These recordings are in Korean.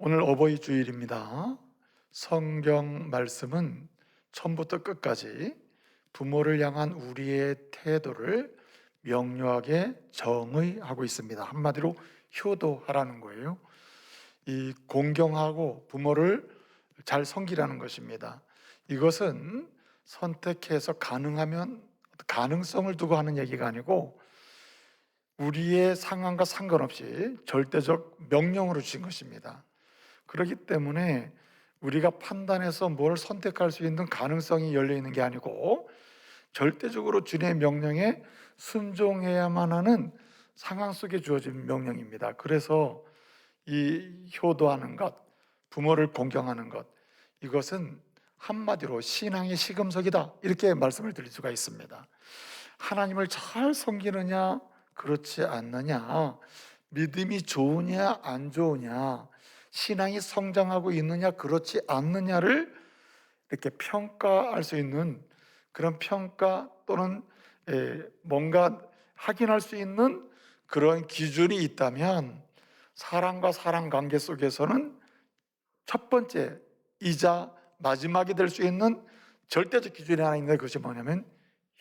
오늘 어버이 주일입니다. 성경 말씀은 처음부터 끝까지 부모를 향한 우리의 태도를 명료하게 정의하고 있습니다. 한마디로 효도하라는 거예요. 이 공경하고 부모를 잘 섬기라는 것입니다. 이것은 선택해서 가능하면 가능성을 두고 하는 얘기가 아니고 우리의 상황과 상관없이 절대적 명령으로 주신 것입니다. 그렇기 때문에 우리가 판단해서 뭘 선택할 수 있는 가능성이 열려 있는 게 아니고 절대적으로 주님의 명령에 순종해야만 하는 상황 속에 주어진 명령입니다. 그래서 이 효도하는 것, 부모를 공경하는 것, 이것은 한마디로 신앙의 시금석이다, 이렇게 말씀을 드릴 수가 있습니다. 하나님을 잘 섬기느냐 그렇지 않느냐, 믿음이 좋으냐 안 좋으냐, 신앙이 성장하고 있느냐 그렇지 않느냐를 이렇게 평가할 수 있는 그런 평가 또는 뭔가 확인할 수 있는 그런 기준이 있다면 사람과 사람 관계 속에서는 첫 번째 이자 마지막이 될 수 있는 절대적 기준이 하나 있는데, 그것이 뭐냐면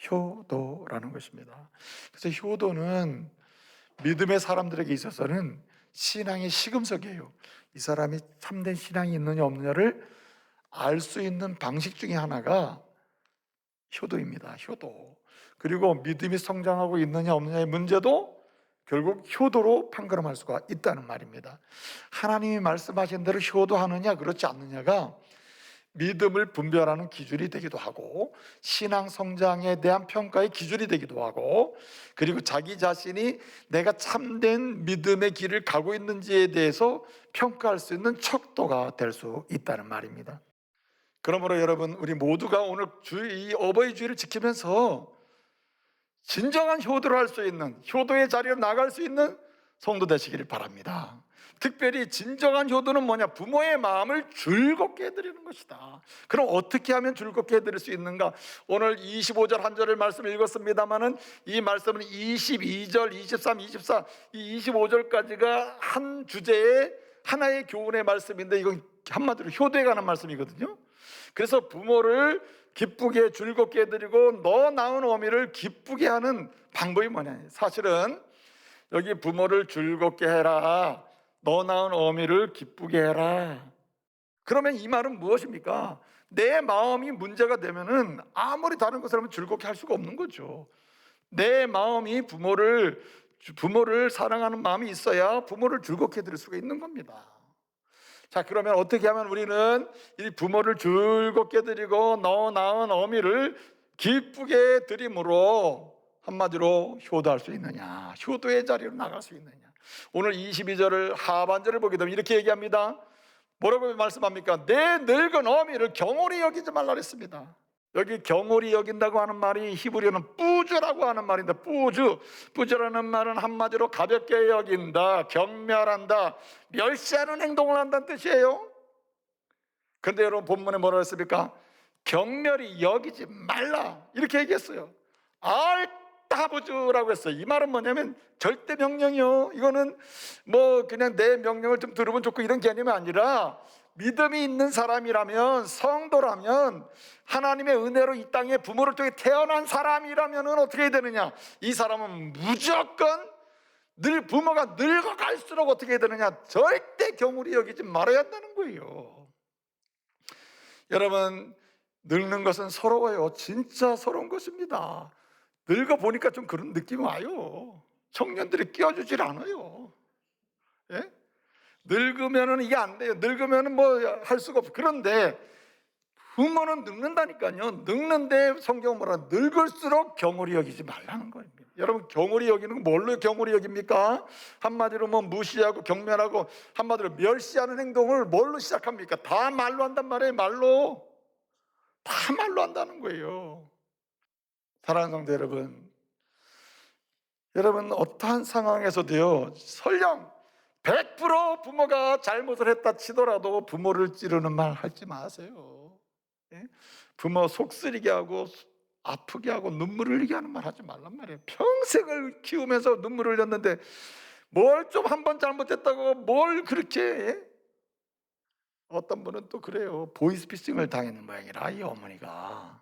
효도라는 것입니다. 그래서 효도는 믿음의 사람들에게 있어서는 신앙의 시금석이에요. 이 사람이 참된 신앙이 있느냐 없느냐를 알 수 있는 방식 중에 하나가 효도입니다. 효도. 그리고 믿음이 성장하고 있느냐 없느냐의 문제도 결국 효도로 판가름할 수가 있다는 말입니다. 하나님이 말씀하신 대로 효도하느냐 그렇지 않느냐가 믿음을 분별하는 기준이 되기도 하고 신앙 성장에 대한 평가의 기준이 되기도 하고, 그리고 자기 자신이 내가 참된 믿음의 길을 가고 있는지에 대해서 평가할 수 있는 척도가 될 수 있다는 말입니다. 그러므로 여러분, 우리 모두가 오늘 이 어버이 주일을 지키면서 진정한 효도를 할 수 있는, 효도의 자리로 나갈 수 있는 성도 되시기를 바랍니다. 특별히 진정한 효도는 뭐냐? 부모의 마음을 즐겁게 해드리는 것이다. 그럼 어떻게 하면 즐겁게 해드릴 수 있는가? 오늘 25절 한 절을 말씀을 읽었습니다마는 이 말씀은 22절, 23, 24, 이 25절까지가 한 주제의 하나의 교훈의 말씀인데, 이건 한마디로 효도에 관한 말씀이거든요. 그래서 부모를 기쁘게 즐겁게 해드리고 너 낳은 어미를 기쁘게 하는 방법이 뭐냐? 사실은 여기 부모를 즐겁게 해라, 너 낳은 어미를 기쁘게 해라, 그러면 이 말은 무엇입니까? 내 마음이 문제가 되면은 아무리 다른 것을 하면 즐겁게 할 수가 없는 거죠. 내 마음이 부모를 사랑하는 마음이 있어야 부모를 즐겁게 해드릴 수가 있는 겁니다. 자, 그러면 어떻게 하면 우리는 이 부모를 즐겁게 드리고 너 낳은 어미를 기쁘게 드림으로 한마디로 효도할 수 있느냐, 효도의 자리로 나갈 수 있느냐? 오늘 22절을 하반절을 보게 되면 이렇게 얘기합니다. 뭐라고 말씀합니까? 내 늙은 어미를 경홀히 여기지 말라 그랬습니다. 여기 경홀히 여긴다고 하는 말이 히브리어는 뿌즈라고 하는 말인데, 뿌즈라는 말은 한마디로 가볍게 여긴다, 경멸한다, 멸시하는 행동을 한다는 뜻이에요. 그런데 여러분, 본문에 뭐라고 했습니까? 경멸히 여기지 말라, 이렇게 얘기했어요. 알타부주라고 했어요. 이 말은 뭐냐면 절대 명령이요. 이거는 뭐 그냥 내 명령을 좀 들으면 좋고 이런 개념이 아니라, 믿음이 있는 사람이라면, 성도라면, 하나님의 은혜로 이 땅에 부모를 통해 태어난 사람이라면 어떻게 해야 되느냐? 이 사람은 무조건 부모가 늙어갈수록 어떻게 해야 되느냐? 절대 경홀히 여기지 말아야 한다는 거예요. 여러분, 늙는 것은 서러워요. 진짜 서러운 것입니다. 늙어 보니까 좀 그런 느낌이 와요. 청년들이 끼워주질 않아요. 예? 늙으면은 이게 안 돼요. 늙으면은 뭐 할 수가 없어. 그런데 부모는 늙는다니까요. 늙는데 성경은 뭐라? 늙을수록 경홀히 여기지 말라는 겁니다. 여러분, 경홀히 여기는 건 뭘로 경홀히 여깁니까? 한마디로 뭐 무시하고 경멸하고, 한마디로 멸시하는 행동을 뭘로 시작합니까? 다 말로 한단 말이에요. 말로. 다 말로 한다는 거예요. 사랑하는 성도 여러분 어떠한 상황에서도요, 설령 100% 부모가 잘못을 했다 치더라도 부모를 찌르는 말 하지 마세요. 예? 부모 속쓰리게 하고 아프게 하고 눈물 흘리게 하는 말 하지 말란 말이에요. 평생을 키우면서 눈물 흘렸는데 뭘 좀 한 번 잘못했다고 뭘 그렇게 해? 어떤 분은 또 그래요. 보이스피싱을 당했는 모양이라, 이 어머니가.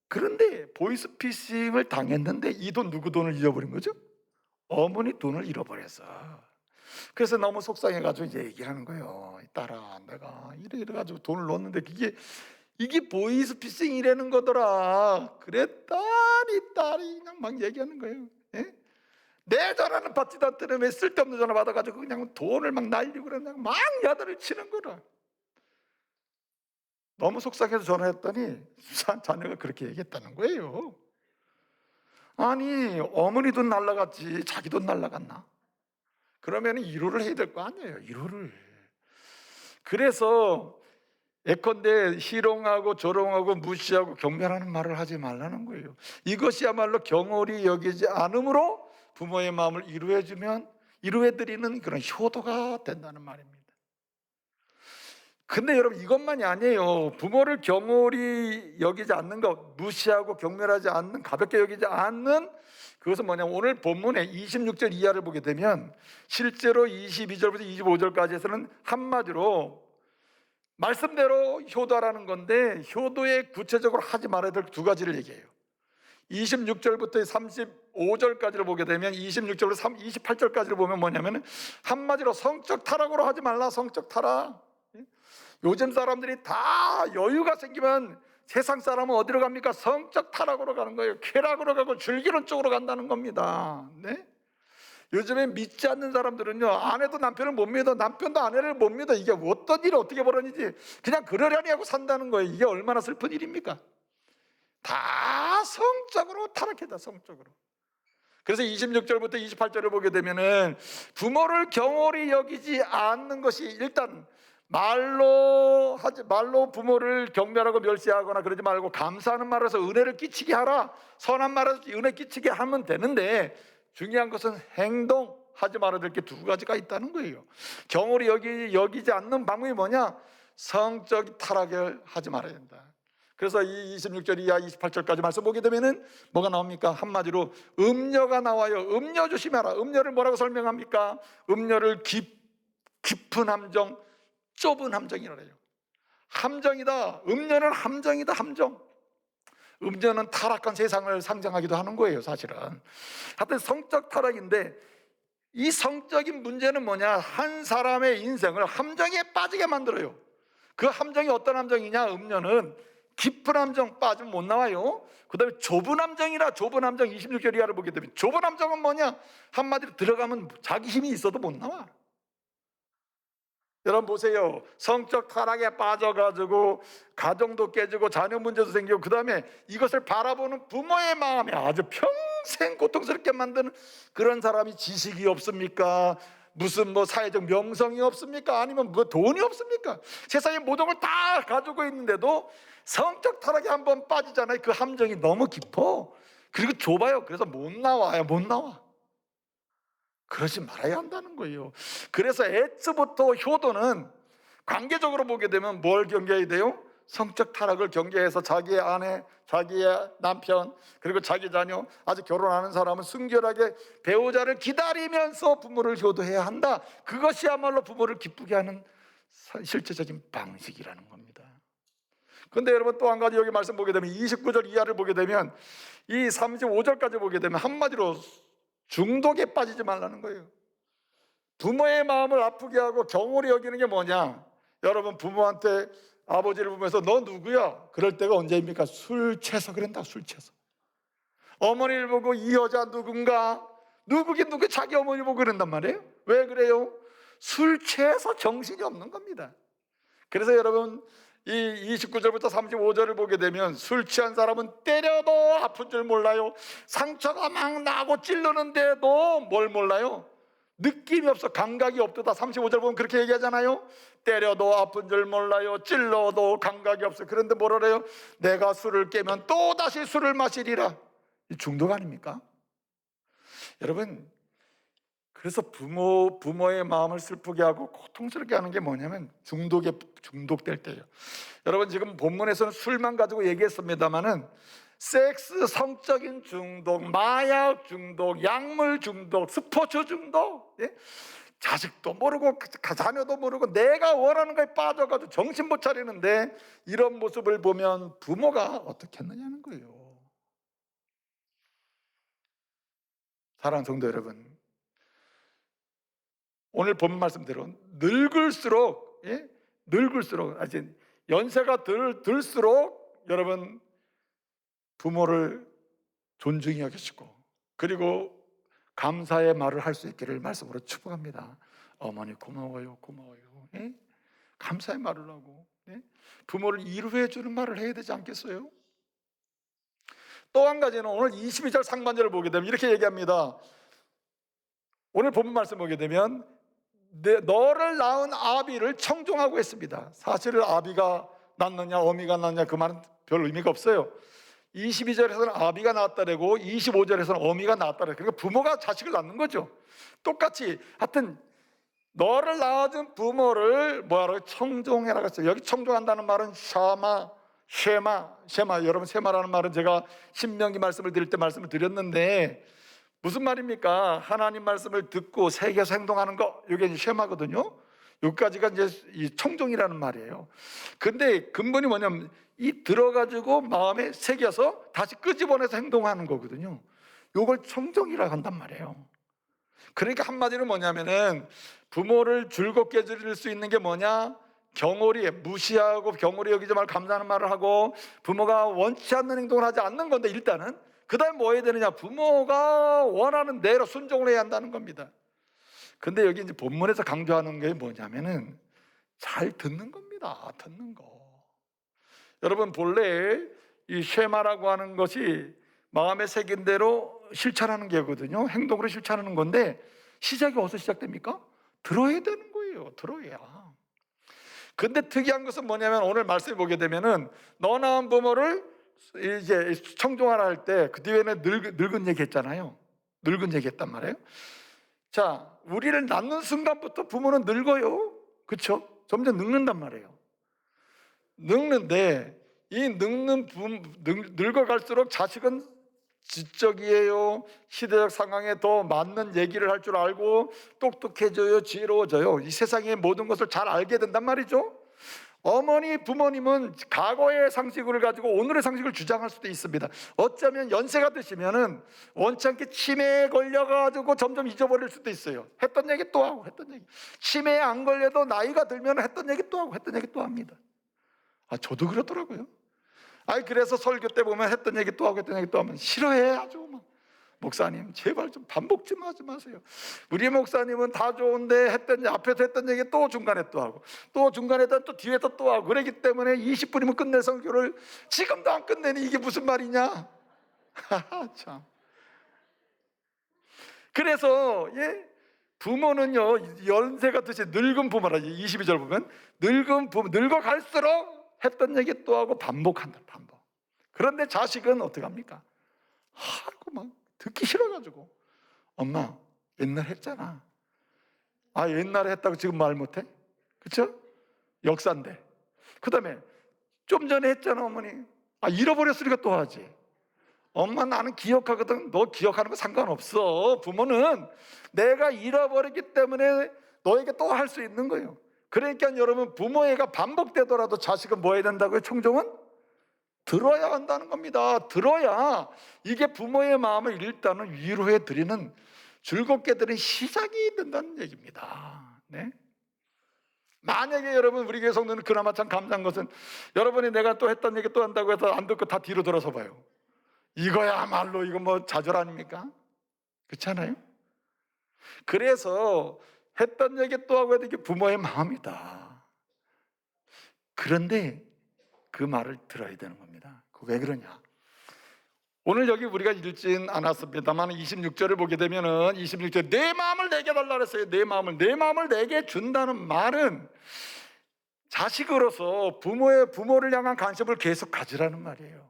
그런데 보이스피싱을 당했는데 이 돈 누구 돈을 잃어버린 거죠? 어머니 돈을 잃어버렸어. 그래서 너무 속상해가지고 이제 얘기하는 거예요. 딸아, 내가 이래가지고 돈을 넣었는데 이게 보이스피싱이라는 거더라. 그랬더니 딸이 그냥 막 얘기하는 거예요. 예? 내 전화는 받지도 않더니 왜 쓸데없는 전화 받아가지고 그냥 돈을 막 날리고 그냥 막 야단을 치는 거라. 너무 속상해서 전화했더니 자녀가 그렇게 얘기했다는 거예요. 아니, 어머니 돈 날라갔지 자기 돈 날라갔나? 그러면 위로를 해야 될 거 아니에요. 위로를. 그래서 예컨대 희롱하고 조롱하고 무시하고 경멸하는 말을 하지 말라는 거예요. 이것이야말로 경홀히 여기지 않으므로 부모의 마음을 위로해드리는 그런 효도가 된다는 말입니다. 근데 여러분, 이것만이 아니에요. 부모를 경홀히 여기지 않는 것, 무시하고 경멸하지 않는, 가볍게 여기지 않는, 그것은 뭐냐면 오늘 본문의 26절 이하를 보게 되면 실제로 22절부터 25절까지에서는 한마디로 말씀대로 효도하라는 건데, 효도에 구체적으로 하지 말아야 될 두 가지를 얘기해요. 26절부터 35절까지를 보게 되면 26절부터 28절까지를 보면 뭐냐면 한마디로 성적 타락으로 하지 말라. 성적 타락. 요즘 사람들이 다 여유가 생기면 세상 사람은 어디로 갑니까? 성적 타락으로 가는 거예요. 쾌락으로 가고 즐기는 쪽으로 간다는 겁니다. 네? 요즘에 믿지 않는 사람들은요, 아내도 남편을 못 믿어, 남편도 아내를 못 믿어. 이게 어떤 일이 어떻게 벌어지지? 그냥 그러려니 하고 산다는 거예요. 이게 얼마나 슬픈 일입니까? 다 성적으로 타락했다. 성적으로. 그래서 26절부터 28절을 보게 되면은 부모를 경홀히 여기지 않는 것이 일단 말로 부모를 경멸하고 멸시하거나 그러지 말고 감사하는 말에서 은혜를 끼치게 하라. 선한 말에서 은혜 끼치게 하면 되는데, 중요한 것은 행동하지 말아야 될 게 두 가지가 있다는 거예요. 경홀히 여기지 않는 방법이 뭐냐? 성적 타락을 하지 말아야 된다. 그래서 이 26절 이하 28절까지 말씀 보게 되면은 뭐가 나옵니까? 한마디로 음녀가 나와요. 음녀 조심해라. 음녀를 뭐라고 설명합니까? 음녀를 깊은 함정, 좁은 함정이라 해요. 함정이다. 음녀는 함정이다. 함정. 음녀는 타락한 세상을 상징하기도 하는 거예요, 사실은. 하여튼 성적 타락인데, 이 성적인 문제는 뭐냐? 한 사람의 인생을 함정에 빠지게 만들어요. 그 함정이 어떤 함정이냐? 음녀는 깊은 함정 빠지면 못 나와요. 그 다음에 좁은 함정이라. 좁은 함정 26절 이하를 보게 되면 좁은 함정은 뭐냐? 한마디로 들어가면 자기 힘이 있어도 못 나와. 여러분 보세요. 성적 타락에 빠져가지고 가정도 깨지고 자녀 문제도 생기고, 그 다음에 이것을 바라보는 부모의 마음이 아주 평생 고통스럽게 만드는 그런 사람이 지식이 없습니까? 무슨 사회적 명성이 없습니까? 아니면 돈이 없습니까? 세상의 모든 걸 다 가지고 있는데도 성적 타락에 한번 빠지잖아요. 그 함정이 너무 깊어. 그리고 좁아요. 그래서 못 나와요. 못 나와. 그러지 말아야 한다는 거예요. 그래서 애초부터 효도는 관계적으로 보게 되면 뭘 경계해야 돼요? 성적 타락을 경계해서 자기의 아내, 자기의 남편, 그리고 자기 자녀, 아직 결혼하는 사람은 순결하게 배우자를 기다리면서 부모를 효도해야 한다. 그것이야말로 부모를 기쁘게 하는 실제적인 방식이라는 겁니다. 그런데 여러분, 또 한 가지 여기 말씀 보게 되면 29절 이하를 보게 되면 이 35절까지 보게 되면 한마디로 중독에 빠지지 말라는 거예요. 부모의 마음을 아프게 하고 경홀히 여기는 게 뭐냐? 여러분, 부모한테 아버지를 보면서 너 누구야? 그럴 때가 언제입니까? 술 취해서 그런다. 술 취해서. 어머니를 보고 이 여자 누군가? 누구긴 누구, 자기 어머니 보고 그런단 말이에요. 왜 그래요? 술 취해서 정신이 없는 겁니다. 그래서 여러분, 이 29절부터 35절을 보게 되면 술 취한 사람은 때려도 아픈 줄 몰라요. 상처가 막 나고 찌르는데도 뭘 몰라요? 느낌이 없어. 감각이 없다. 35절 보면 그렇게 얘기하잖아요. 때려도 아픈 줄 몰라요. 찔러도 감각이 없어. 그런데 뭐라 그래요? 내가 술을 깨면 또다시 술을 마시리라. 이 중독 아닙니까? 여러분, 그래서 부모의 마음을 슬프게 하고 고통스럽게 하는 게 뭐냐면 중독될 때예요. 여러분, 지금 본문에서는 술만 가지고 얘기했습니다마는 섹스, 성적인 중독, 마약 중독, 약물 중독, 스포츠 중독, 예? 자식도 모르고 자녀도 모르고 내가 원하는 거에 빠져가지고 정신 못 차리는데, 이런 모습을 보면 부모가 어떻게 했느냐는 거예요. 사랑하는 성도 여러분, 오늘 본 말씀대로 늙을수록, 늙을수록, 아직 연세가 들수록 여러분 부모를 존중히 여기시고, 그리고 감사의 말을 할 수 있기를 말씀으로 축복합니다. 어머니 고마워요, 고마워요. 감사의 말을 하고, 부모를 이루해 주는 말을 해야 되지 않겠어요? 또 한 가지는 오늘 22절 상반절을 보게 되면 이렇게 얘기합니다. 오늘 본문 말씀 보게 되면 너를 낳은 아비를 청종하고 있습니다. 사실은 아비가 낳느냐 어미가 낳느냐 그 말은 별 의미가 없어요. 22절에서는 아비가 낳았다라고, 25절에서는 어미가 낳았다라고. 그러니까 부모가 자식을 낳는 거죠. 똑같이 하여튼 너를 낳아준 부모를 뭐라고 청종해라고 했어요. 여기 청종한다는 말은 쉐마. 여러분, 쉐마라는 말은 제가 신명기 말씀을 드릴 때 말씀을 드렸는데, 무슨 말입니까? 하나님 말씀을 듣고 새겨서 행동하는 거, 이게 이제 쉐마거든요. 여기까지가 이제 이 청종이라는 말이에요. 근데 근본이 뭐냐면 이 들어가지고 마음에 새겨서 다시 끄집어내서 행동하는 거거든요. 이걸 청종이라고 한단 말이에요. 그러니까 한마디로 뭐냐면은 부모를 즐겁게 해줄 수 있는 게 뭐냐? 경홀히, 무시하고 경홀히 여기지 말고 감사하는 말을 하고, 부모가 원치 않는 행동을 하지 않는 건데, 일단은 그 다음에 뭐 해야 되느냐? 부모가 원하는 대로 순종을 해야 한다는 겁니다. 근데 여기 이제 본문에서 강조하는 게 뭐냐면은 잘 듣는 겁니다. 듣는 거. 여러분, 본래 이 쉐마라고 하는 것이 마음에 새긴 대로 실천하는 게거든요. 행동으로 실천하는 건데, 시작이 어디서 시작됩니까? 들어야 되는 거예요. 들어야. 근데 특이한 것은 뭐냐면, 오늘 말씀을 보게 되면은 너 낳은 부모를 이제 청종하라 할 때 그 뒤에는 늙은 얘기 했잖아요. 늙은 얘기 했단 말이에요. 자, 우리를 낳는 순간부터 부모는 늙어요. 그렇죠? 점점 늙는단 말이에요. 늙는데 이 늙어갈수록 자식은 지적이에요. 시대적 상황에 더 맞는 얘기를 할 줄 알고 똑똑해져요. 지혜로워져요. 이 세상의 모든 것을 잘 알게 된단 말이죠. 어머니, 부모님은 과거의 상식을 가지고 오늘의 상식을 주장할 수도 있습니다. 어쩌면 연세가 드시면은 원치 않게 치매에 걸려가지고 점점 잊어버릴 수도 있어요. 했던 얘기 또 하고 했던 얘기. 치매에 안 걸려도 나이가 들면 했던 얘기 또 하고 했던 얘기 또 합니다. 저도 그렇더라고요. 그래서 설교 때 보면 했던 얘기 또 하고 했던 얘기 또 하면 싫어해. 아주 막. 목사님 제발 좀 반복 좀 하지 마세요. 우리 목사님은 다 좋은데 앞에서 했던 얘기 또 중간에 또 하고, 또 중간에 또 뒤에서 또 하고, 그러기 때문에 20분이면 끝낼 설교를 지금도 안 끝내니 이게 무슨 말이냐. 참. 그래서 부모는요, 연세가 드신 늙은 부모라. 22절 보면 늙은 부모, 늙어갈수록 했던 얘기 또 하고 반복한다. 반복. 그런데 자식은 어떻게 합니까? 막 듣기 싫어가지고, 엄마 옛날 했잖아. 옛날에 했다고 지금 말 못해? 그쵸? 역사인데. 그 다음에 좀 전에 했잖아 어머니. 잃어버렸으니까 또 하지. 엄마 나는 기억하거든. 너 기억하는 거 상관없어. 부모는 내가 잃어버렸기 때문에 너에게 또 할 수 있는 거예요. 그러니까 여러분, 부모애가 반복되더라도 자식은 뭐 해야 된다고요? 청종은? 들어야 한다는 겁니다. 들어야 이게 부모의 마음을 일단은 위로해 드리는, 즐겁게 드리는 시작이 된다는 얘기입니다. 네? 만약에 여러분, 우리 교회 성도는 그나마 참 감사한 것은, 여러분이 내가 또 했던 얘기 또 한다고 해서 안 듣고 다 뒤로 돌아서 봐요. 이거야말로 이거 뭐 좌절 아닙니까? 그렇지 않아요? 그래서 했던 얘기 또 하고 해도 이게 부모의 마음이다. 그런데 그 말을 들어야 되는 겁니다. 왜 그러냐? 오늘 여기 우리가 읽진 않았습니다만 26절을 보게 되면은 26절 내 마음을 내게 달라 그랬어요. 내 마음을 내게 준다는 말은 자식으로서 부모를 향한 관심을 계속 가지라는 말이에요.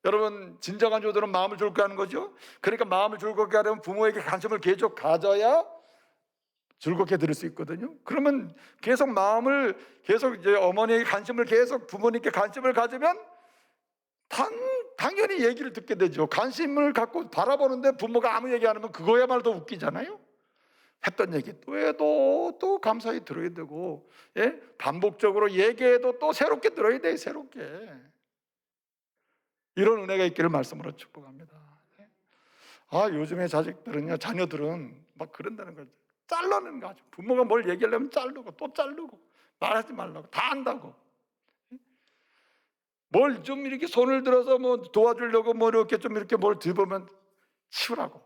여러분, 진정한 조들은 마음을 즐겁게 하는 거죠. 그러니까 마음을 즐겁게 하려면 부모에게 관심을 계속 가져야 즐겁게 들을 수 있거든요. 그러면 계속 마음을 이제 어머니에게 관심을 계속, 부모님께 관심을 가지면 당연히 얘기를 듣게 되죠. 관심을 갖고 바라보는데 부모가 아무 얘기 안 하면 그거야말로 더 웃기잖아요. 했던 얘기 또 해도 또 감사히 들어야 되고, 예? 반복적으로 얘기해도 또 새롭게 들어야 돼. 새롭게. 이런 은혜가 있기를 말씀으로 축복합니다. 요즘에 자녀들은 막 그런다는 거죠. 잘라는 거죠. 부모가 뭘 얘기하려면 자르고 또 자르고, 말하지 말라고 다 한다고. 뭘 좀 이렇게 손을 들어서 뭐 도와주려고 뭐 이렇게 좀 이렇게 뭘 들보면 치우라고.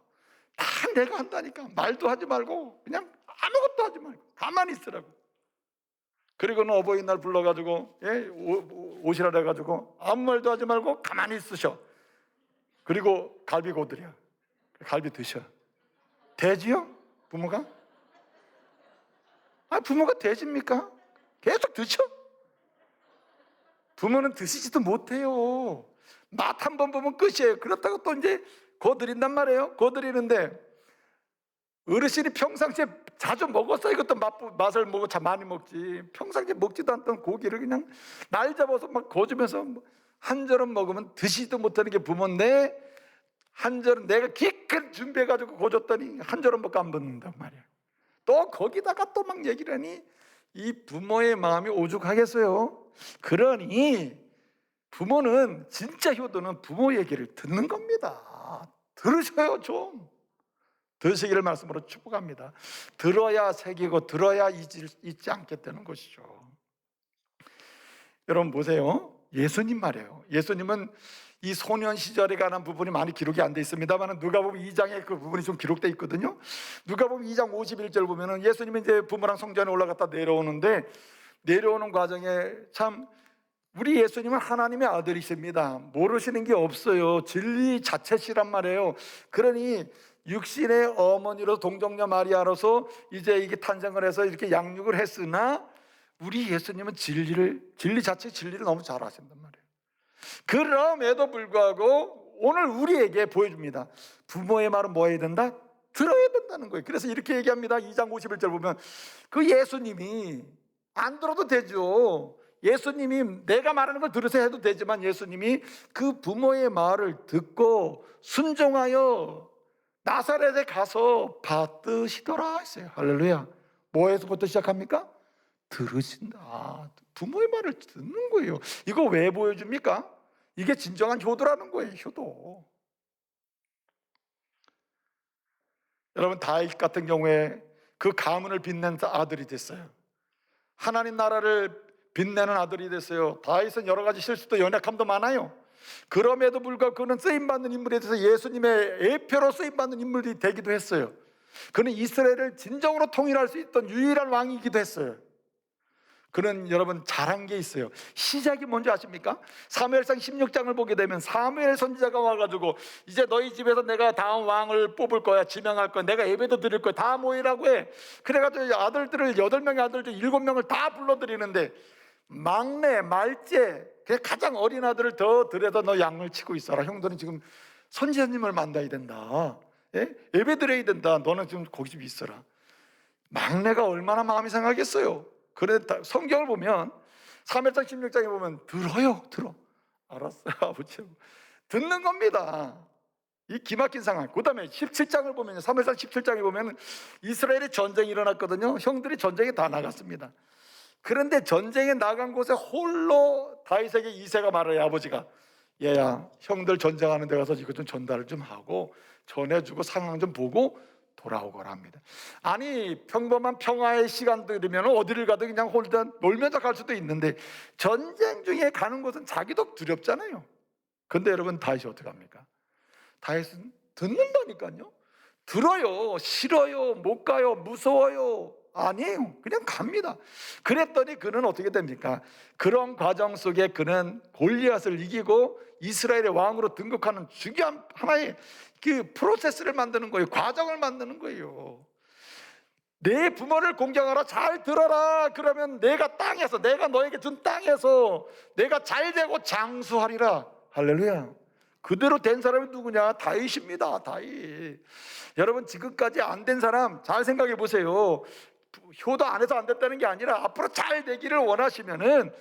다 내가 한다니까. 말도 하지 말고 그냥 아무것도 하지 말고 가만히 있으라고. 그리고는 어버이날 불러가지고, 예? 오시라 해가지고 아무 말도 하지 말고 가만히 있으셔. 그리고 갈비 고드려. 갈비 드셔. 돼지요? 부모가? 부모가 돼지입니까? 계속 드셔. 부모는 드시지도 못해요. 맛 한 번 보면 끝이에요. 그렇다고 또 이제 고드린단 말이에요. 고드리는데 어르신이 평상시에 자주 먹었어. 이것도 맛을 보고 참 많이 먹지. 평상시에 먹지도 않던 고기를 그냥 날 잡아서 막 거주면서 한 절은 먹으면 드시지도 못하는 게 부모인데, 한 절은 내가 기껏 준비해가지고 고줬더니 한 절은 먹고 안 먹는단 말이야. 또 거기다가 또 막 얘기를 하니 이 부모의 마음이 오죽하겠어요. 그러니 부모는, 진짜 효도는 부모 얘기를 듣는 겁니다. 들으셔요. 좀 들으시기를 말씀으로 축복합니다. 들어야 새기고 들어야 잊지 않게 되는 것이죠. 여러분 보세요. 예수님 말이에요. 예수님은 이 소년 시절에 관한 부분이 많이 기록이 안 돼 있습니다만 누가복음 2장에 그 부분이 좀 기록돼 있거든요. 누가복음 2장 51절 보면은 예수님이 이제 부모랑 성전에 올라갔다 내려오는데, 내려오는 과정에 참 우리 예수님은 하나님의 아들이십니다. 모르시는 게 없어요. 진리 자체시란 말이에요. 그러니 육신의 어머니로 동정녀 마리아로서 이제 이게 탄생을 해서 이렇게 양육을 했으나 우리 예수님은 진리 자체 진리를 너무 잘 아신단 말이에요. 그럼에도 불구하고 오늘 우리에게 보여줍니다. 부모의 말은 뭐 해야 된다? 들어야 된다는 거예요. 그래서 이렇게 얘기합니다. 2장 51절 보면 그 예수님이 안 들어도 되죠. 예수님이 내가 말하는 걸 들으세요 해도 되지만 예수님이 그 부모의 말을 듣고 순종하여 나사렛에 가서 받드시더라 했어요. 할렐루야. 뭐에서부터 시작합니까? 들으신다. 부모의 말을 듣는 거예요. 이거 왜 보여줍니까? 이게 진정한 효도라는 거예요. 효도. 여러분 다윗 같은 경우에 그 가문을 빛낸 아들이 됐어요. 하나님 나라를 빛내는 아들이 됐어요. 다윗은 여러 가지 실수도 연약함도 많아요. 그럼에도 불구하고 그는 쓰임받는 인물이 돼서 예수님의 예표로 쓰임받는 인물이 되기도 했어요. 그는 이스라엘을 진정으로 통일할 수 있던 유일한 왕이기도 했어요. 그는 여러분 잘한 게 있어요. 시작이 뭔지 아십니까? 사무엘상 16장을 보게 되면 사무엘 선지자가 와가지고 이제 너희 집에서 내가 다음 왕을 뽑을 거야, 지명할 거야, 내가 예배도 드릴 거야, 다 모이라고 해. 그래가지고 아들들을 8명의 아들들 7명을 다 불러드리는데 막내, 말째, 가장 어린 아들을 더 들여다 너 양을 치고 있어라. 형들은 지금 선지자님을 만나야 된다. 예배 드려야 된다. 너는 지금 거기 좀 있어라. 막내가 얼마나 마음이 상하겠어요. 그런데 성경을 보면 사무엘상 16장에 보면 들어. 알았어요 아버지. 듣는 겁니다. 이 기막힌 상황. 그 다음에 17장을 보면 사무엘상 17장에 보면 이스라엘의 전쟁이 일어났거든요. 형들이 전쟁에 다 나갔습니다. 그런데 전쟁에 나간 곳에 홀로 다윗에게 이새가 말해요. 아버지가 얘야 형들 전쟁하는 데 가서 이것 좀 전달을 좀 하고 전해주고 상황 좀 보고 돌아오거라 합니다. 아니 평범한 평화의 시간들이면 어디를 가도 그냥 홀dan 놀면서 갈 수도 있는데 전쟁 중에 가는 곳은 자기도 두렵잖아요. 근데 여러분 다윗이 어떻게 합니까? 다윗은 듣는다니까요. 들어요. 싫어요. 못 가요. 무서워요. 아니에요. 그냥 갑니다. 그랬더니 그는 어떻게 됩니까? 그런 과정 속에 그는 골리앗을 이기고 이스라엘의 왕으로 등극하는 중요한 하나의 그 프로세스를 만드는 거예요. 과정을 만드는 거예요. 내 부모를 공경하라. 잘 들어라. 그러면 내가 땅에서, 내가 너에게 준 땅에서 내가 잘 되고 장수하리라. 할렐루야. 그대로 된 사람이 누구냐? 다윗입니다. 다윗. 여러분 지금까지 안 된 사람 잘 생각해 보세요. 효도 안 해서 안 됐다는 게 아니라 앞으로 잘 되기를 원하시면은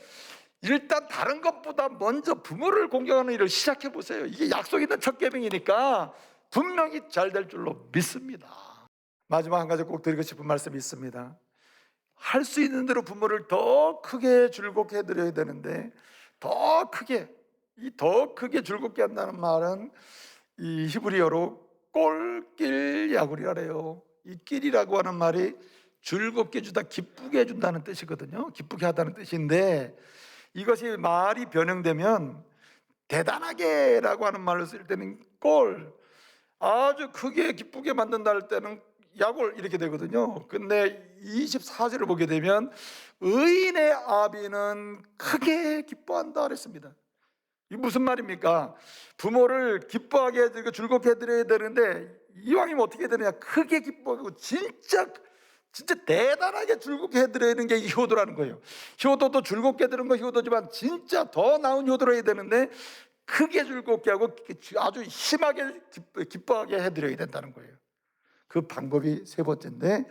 일단 다른 것보다 먼저 부모를 공경하는 일을 시작해 보세요. 이게 약속 있는 첫 계명이니까 분명히 잘 될 줄로 믿습니다. 마지막 한 가지 꼭 드리고 싶은 말씀이 있습니다. 할 수 있는 대로 부모를 더 크게 즐겁게 해드려야 되는데, 더 크게, 이 더 크게 즐겁게 한다는 말은 이 히브리어로 꼴낄 야구리라래요. 이 낄이라고 하는 말이 즐겁게 해주다, 기쁘게 해준다는 뜻이거든요. 기쁘게 하다는 뜻인데, 이것이 말이 변형되면 대단하게라고 하는 말을 쓸 때는 꼴, 아주 크게 기쁘게 만든다 할 때는 약골 이렇게 되거든요. 근데 24절을 보게 되면 의인의 아비는 크게 기뻐한다 그랬습니다. 이 무슨 말입니까? 부모를 기뻐하게 해드리고 즐겁게 해드려야 되는데 이왕이면 어떻게 해야 되느냐? 크게 기뻐하고 진짜 대단하게 즐겁게 해드리는 게 이 효도라는 거예요. 효도도 즐겁게 해드리는 건 효도지만 진짜 더 나은 효도를 해야 되는데 크게 즐겁게 하고 아주 심하게 기뻐하게 해드려야 된다는 거예요. 그 방법이 세 번째인데,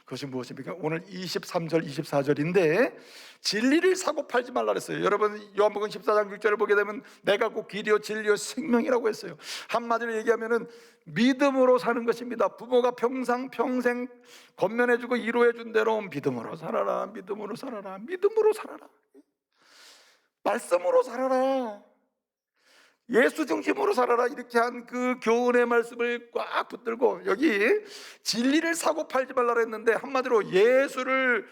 그것이 무엇입니까? 오늘 23절 24절인데 진리를 사고 팔지 말라 그랬어요. 여러분 요한복음 14장 6절을 보게 되면 내가 곧 길이요 진리요 생명이라고 했어요. 한마디로 얘기하면은 믿음으로 사는 것입니다. 부모가 평생 권면해주고 위로해준 대로 믿음으로 살아라, 믿음으로 살아라, 믿음으로 살아라, 말씀으로 살아라, 예수 중심으로 살아라, 이렇게 한 그 교훈의 말씀을 꽉 붙들고, 여기 진리를 사고 팔지 말라 했는데 한마디로 예수를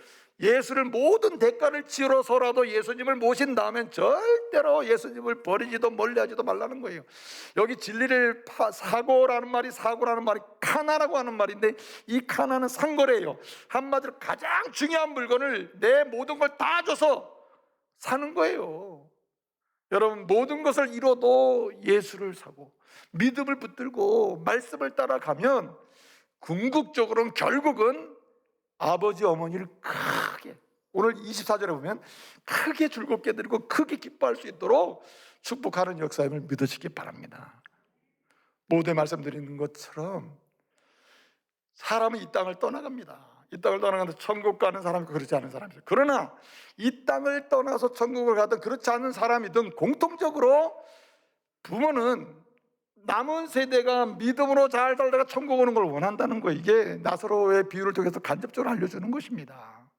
모든 대가를 치러서라도 예수님을 모신 다음엔 절대로 예수님을 버리지도 멀리하지도 말라는 거예요. 여기 진리를 사고라는 말이 카나라고 하는 말인데, 이 카나는 상거래예요. 한마디로 가장 중요한 물건을 내 모든 걸 다 줘서 사는 거예요. 여러분 모든 것을 잃어도 예수를 사고 믿음을 붙들고 말씀을 따라가면 궁극적으로는 결국은 아버지 어머니를 크게, 오늘 24절에 보면 크게 즐겁게 드리고 크게 기뻐할 수 있도록 축복하는 역사임을 믿으시기 바랍니다. 모두에 말씀드리는 것처럼 사람은 이 땅을 떠나갑니다. 이 땅을 떠나가는데 천국 가는 사람이 있고 그렇지 않은 사람이 있어요. 그러나 이 땅을 떠나서 천국을 가든 그렇지 않은 사람이든 공통적으로 부모는 남은 세대가 믿음으로 잘 살다가 천국 오는 걸 원한다는 거예요. 이게 나사로의 비유를 통해서 간접적으로 알려주는 것입니다.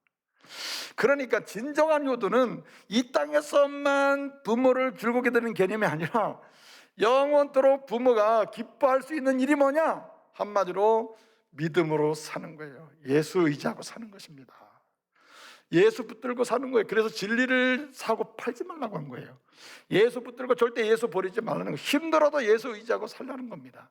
그러니까 진정한 효도는 이 땅에서만 부모를 즐겁게 되는 개념이 아니라 영원토록 부모가 기뻐할 수 있는 일이 뭐냐? 한마디로 믿음으로 사는 거예요. 예수 의지하고 사는 것입니다. 예수 붙들고 사는 거예요. 그래서 진리를 사고 팔지 말라고 한 거예요. 예수 붙들고 절대 예수 버리지 말라는 거예요. 힘들어도 예수 의지하고 살라는 겁니다.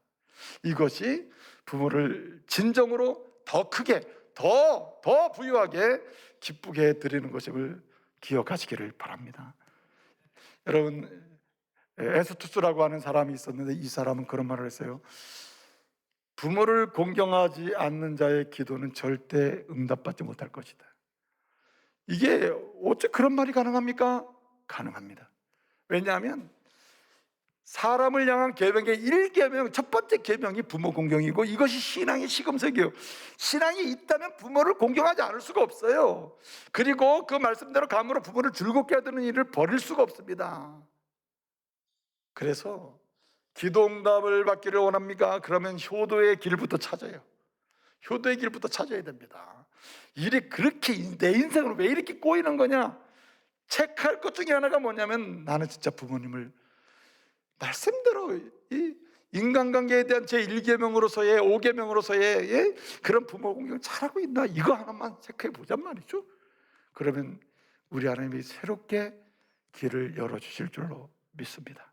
이것이 부모를 진정으로 더 크게, 더 부유하게 기쁘게 드리는 것임을 기억하시기를 바랍니다. 여러분 에스투스라고 하는 사람이 있었는데 이 사람은 그런 말을 했어요. 부모를 공경하지 않는 자의 기도는 절대 응답받지 못할 것이다. 이게 어째 그런 말이 가능합니까? 가능합니다. 왜냐하면 사람을 향한 계명의 1계명, 첫 번째 계명이 부모 공경이고 이것이 신앙의 시금석이에요. 신앙이 있다면 부모를 공경하지 않을 수가 없어요. 그리고 그 말씀대로 감으로 부모를 즐겁게 하는 일을 버릴 수가 없습니다. 그래서 기도 응답을 받기를 원합니까? 그러면 효도의 길부터 찾아요. 효도의 길부터 찾아야 됩니다. 일이 그렇게 내 인생으로 왜 이렇게 꼬이는 거냐? 체크할 것 중에 하나가 뭐냐면 나는 진짜 부모님을 말씀대로 이 인간관계에 대한 제 1계명으로서의 5계명으로서의 그런 부모 공경 잘하고 있나? 이거 하나만 체크해 보잔 말이죠. 그러면 우리 하나님이 새롭게 길을 열어주실 줄로 믿습니다.